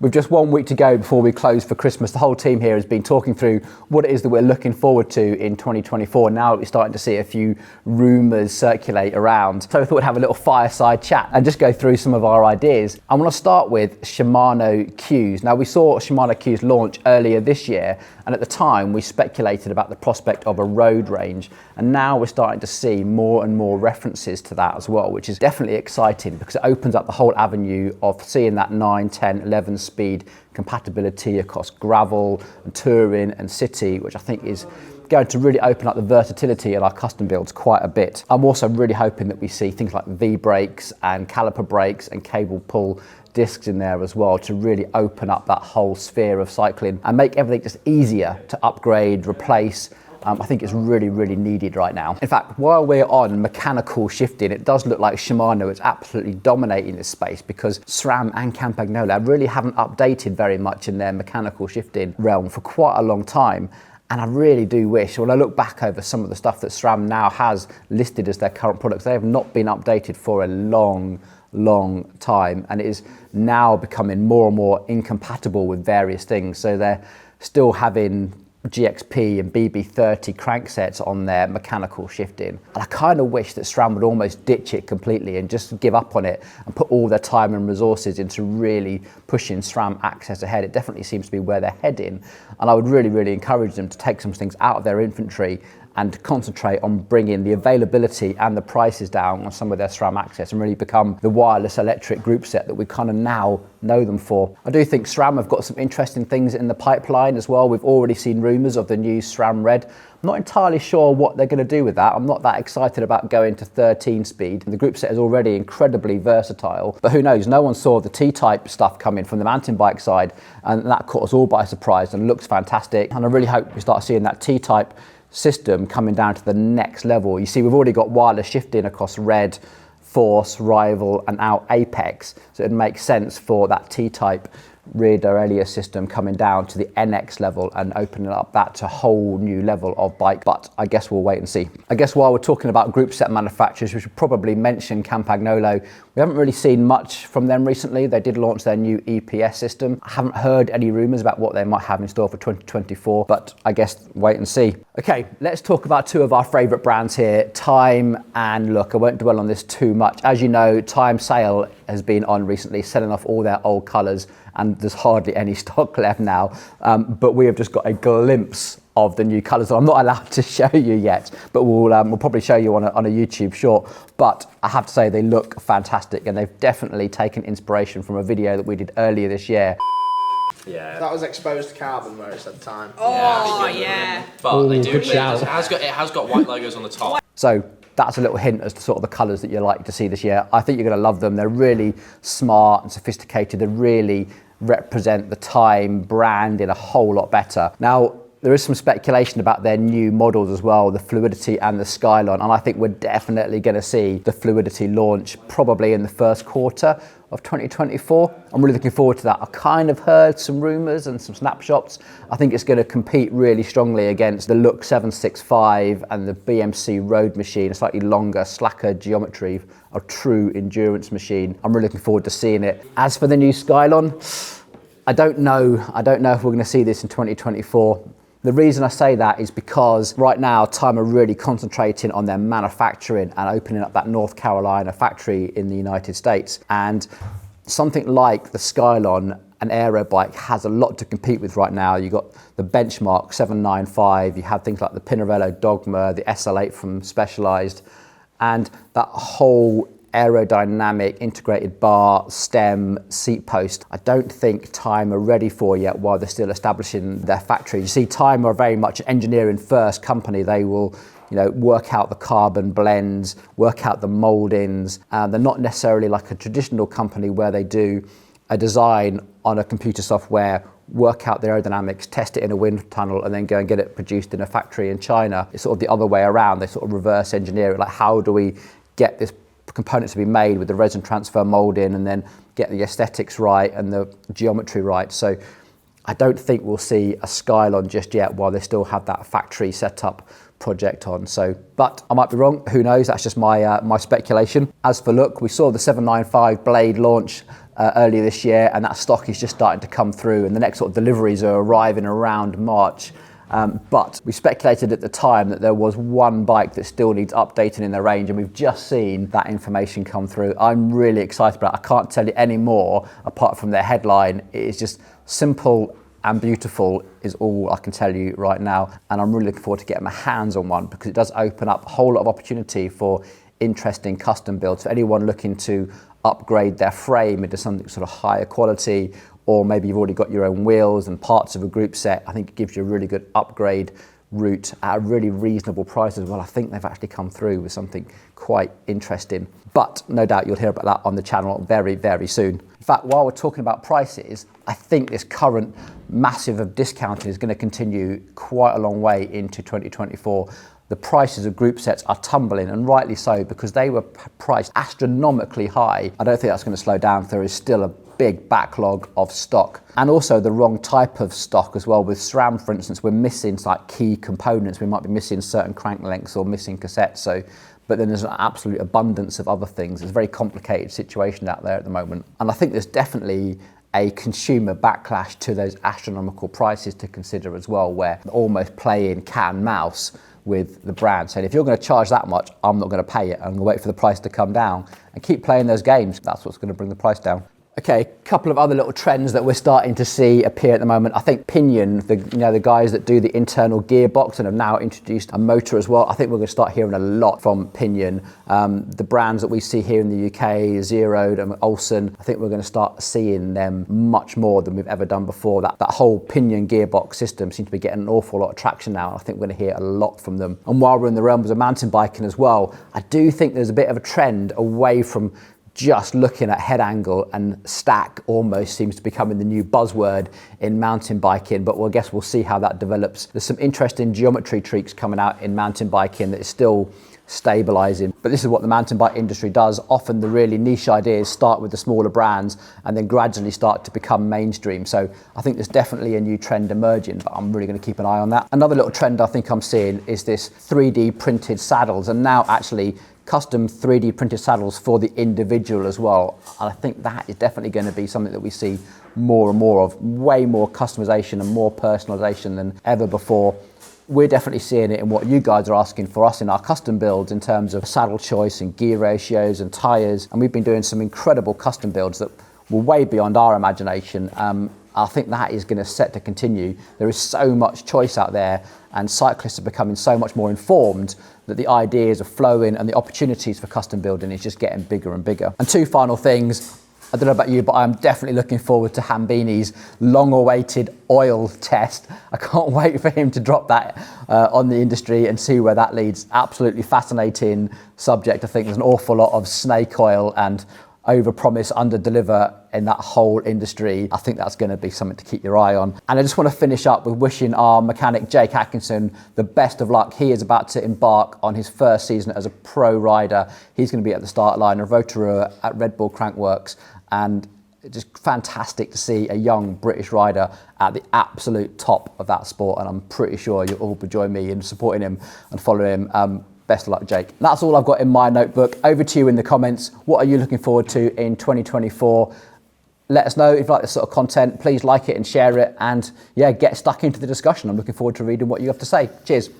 With just 1 week to go before we close for Christmas, the whole team here has been talking through what it is that we're looking forward to in 2024. Now we're starting to see a few rumours circulate around. So I thought we'd have a little fireside chat and just go through some of our ideas. I want to start with Shimano Qs. Now we saw Shimano Qs launch earlier this year, and at the time we speculated about the prospect of a road range, and now we're starting to see more and more references to that as well, which is definitely exciting because it opens up the whole avenue of seeing that 9, 10, 11 speed compatibility across gravel and touring and city, which I think is going to really open up the versatility in our custom builds quite a bit. I'm also really hoping that we see things like V brakes and caliper brakes and cable pull discs in there as well to really open up that whole sphere of cycling and make everything just easier to upgrade, replace. I think it's really, really needed right now. In fact, while we're on mechanical shifting, it does look like Shimano is absolutely dominating this space because SRAM and Campagnolo really haven't updated very much in their mechanical shifting realm for quite a long time. And I really do wish, when I look back over some of the stuff that SRAM now has listed as their current products, they have not been updated for a long time, and it is now becoming more and more incompatible with various things. So they're still having GXP and BB30 cranksets on their mechanical shifting. And I kind of wish that SRAM would almost ditch it completely and just give up on it and put all their time and resources into really pushing SRAM access ahead. It definitely seems to be where they're heading. And I would really, really encourage them to take some things out of their inventory and concentrate on bringing the availability and the prices down on some of their SRAM access and really become the wireless electric group set that we kind of now know them for. I do think SRAM have got some interesting things in the pipeline as well. We've already seen rumours of the new SRAM Red. I'm not entirely sure what they're going to do with that. I'm not that excited about going to 13 speed. The group set is already incredibly versatile, but who knows? No one saw the T Type stuff coming from the mountain bike side, and that caught us all by surprise and looks fantastic. And I really hope we start seeing that T Type system coming down to the next level. You see, we've already got wireless shifting across Red, Force, Rival and now Apex, so it makes sense for that T-Type rear derailleur system coming down to the NX level and opening up that to a whole new level of bike. But I guess we'll wait and see. I guess while we're talking about group set manufacturers, we should probably mention Campagnolo. We haven't really seen much from them recently. They did launch their new EPS system. I haven't heard any rumours about what they might have in store for 2024, but I guess wait and see. Okay, let's talk about two of our favourite brands here, Time and Look. I won't dwell on this too much. As you know, Time sale has been on recently, selling off all their old colours, and there's hardly any stock left now. But we have just got a glimpse of the new colours that I'm not allowed to show you yet, but we'll probably show you on a YouTube short. But I have to say they look fantastic, and they've definitely taken inspiration from a video that we did earlier this year. Yeah, that was exposed carbon where it's at the time. Oh yeah. But they do. It has got white logos on the top. So that's a little hint as to sort of the colours that you like to see this year. I think you're going to love them. They're really smart and sophisticated. They really represent the Time brand in a whole lot better. Now, there is some speculation about their new models as well, the Fluidity and the Skylon, and I think we're definitely going to see the Fluidity launch probably in the first quarter of 2024. I'm really looking forward to that. I kind of heard some rumours and some snapshots. I think it's going to compete really strongly against the Look 765 and the BMC Road Machine, a slightly longer, slacker geometry, a true endurance machine. I'm really looking forward to seeing it. As for the new Skylon, I don't know if we're going to see this in 2024. The reason I say that is because right now Time are really concentrating on their manufacturing and opening up that North Carolina factory in the United States. And something like the Skylon, an aero bike, has a lot to compete with right now. You've got the Benchmark 795, you have things like the Pinarello Dogma, the SL8 from Specialized, and that whole aerodynamic integrated bar, stem, seat post, I don't think Time are ready for yet while they're still establishing their factory. You see, Time are very much an engineering first company. They will, work out the carbon blends, work out the moldings. They're not necessarily like a traditional company where they do a design on a computer software, work out the aerodynamics, test it in a wind tunnel, and then go and get it produced in a factory in China. It's sort of the other way around. They sort of reverse engineer it. Like, how do we get this components to be made with the resin transfer molding and then get the aesthetics right and the geometry right? So I don't think we'll see a Skylon just yet while they still have that factory setup project on. So, but I might be wrong, who knows? That's just my speculation. As for Look, we saw the 795 blade launch earlier this year, and that stock is just starting to come through, and the next sort of deliveries are arriving around March. But we speculated at the time that there was one bike that still needs updating in the range, and we've just seen that information come through. I'm really excited about it. I can't tell you any more apart from their headline. It is just simple and beautiful is all I can tell you right now, and I'm really looking forward to getting my hands on one because it does open up a whole lot of opportunity for interesting custom builds for anyone looking to upgrade their frame into something sort of higher quality, or maybe you've already got your own wheels and parts of a group set. I think it gives you a really good upgrade route at a really reasonable price as well. I think they've actually come through with something quite interesting, but no doubt you'll hear about that on the channel very, very soon. In fact, while we're talking about prices, I think this current massive of discounting is going to continue quite a long way into 2024. The prices of group sets are tumbling, and rightly so, because they were priced astronomically high. I don't think that's going to slow down. There is still a big backlog of stock, and also the wrong type of stock as well. With SRAM, for instance, we're missing like key components. We might be missing certain crank lengths or missing cassettes. But then there's an absolute abundance of other things. It's a very complicated situation out there at the moment. And I think there's definitely a consumer backlash to those astronomical prices to consider as well, where they're almost playing cat and mouse with the brand, saying if you're going to charge that much, I'm not going to pay it. I'm going to wait for the price to come down and keep playing those games. That's what's going to bring the price down. Okay, a couple of other little trends that we're starting to see appear at the moment. I think Pinion, the guys that do the internal gearbox and have now introduced a motor as well. I think we're going to start hearing a lot from Pinion. The brands that we see here in the UK, Zero and Olsen, I think we're going to start seeing them much more than we've ever done before. That whole Pinion gearbox system seems to be getting an awful lot of traction now, and I think we're going to hear a lot from them. And while we're in the realms of mountain biking as well, I do think there's a bit of a trend away from just looking at head angle, and stack almost seems to be becoming the new buzzword in mountain biking, but I guess we'll see how that develops. There's some interesting geometry tricks coming out in mountain biking that is still stabilizing, but this is what the mountain bike industry does. Often the really niche ideas start with the smaller brands and then gradually start to become mainstream. So I think there's definitely a new trend emerging, but I'm really going to keep an eye on that. Another little trend I think I'm seeing is this 3D printed saddles, and now actually custom 3D printed saddles for the individual as well. And I think that is definitely going to be something that we see more and more of, way more customization and more personalization than ever before. We're definitely seeing it in what you guys are asking for us in our custom builds in terms of saddle choice and gear ratios and tires. And we've been doing some incredible custom builds that were way beyond our imagination. I think that is going to set to continue. There is so much choice out there, and cyclists are becoming so much more informed that the ideas are flowing and the opportunities for custom building is just getting bigger and bigger. And two final things. I don't know about you, but I'm definitely looking forward to Hambini's long-awaited oil test. I can't wait for him to drop that on the industry and see where that leads. Absolutely fascinating subject. I think there's an awful lot of snake oil and over-promise, under-deliver in that whole industry. I think that's going to be something to keep your eye on. And I just want to finish up with wishing our mechanic Jake Atkinson the best of luck. He is about to embark on his first season as a pro rider. He's going to be at the start line of Rotorua at Red Bull Crankworks, and it's just fantastic to see a young British rider at the absolute top of that sport, and I'm pretty sure you'll all join me in supporting him and following him. Best of luck, Jake. That's all I've got in my notebook. Over to you in the comments. What are you looking forward to in 2024? Let us know if you like this sort of content. Please like it and share it, and yeah, get stuck into the discussion. I'm looking forward to reading what you have to say. Cheers.